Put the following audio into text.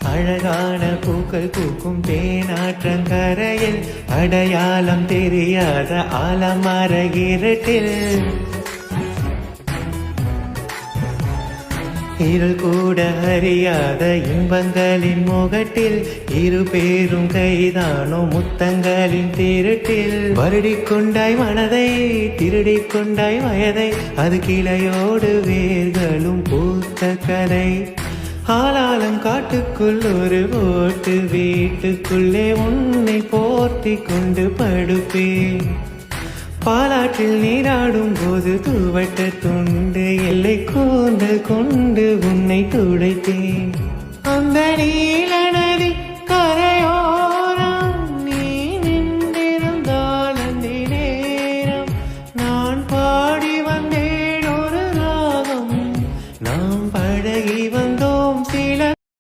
அழகான பூக்கள் பூக்கும் தேனாற்றங்கரையில் அடையாளம் தெரியாத ஆலமர இருட்டில் இருள் கூட அறியாத இன்பங்களின் முகட்டில் இரு பேரும் கைதானோ முத்தங்களின் திருட்டில் வருடிக்கொண்டாய் மனதை திருடிக்கொண்டாய் வயதை அது கிளையோடு வேர்களும் பூத்த கதை ஆளாலம் காட்டுக்குள் ஒரு ஓட்டு வீட்டுக்குள்ளே உன்னை போர்த்தி கொண்டு படுப்பேன் பாலாற்றில் நீராடும் போது தூவட்ட துண்டு எல்லை கூந்தல் கொண்டு உன்னை துடைத்தேன் அந்த நீல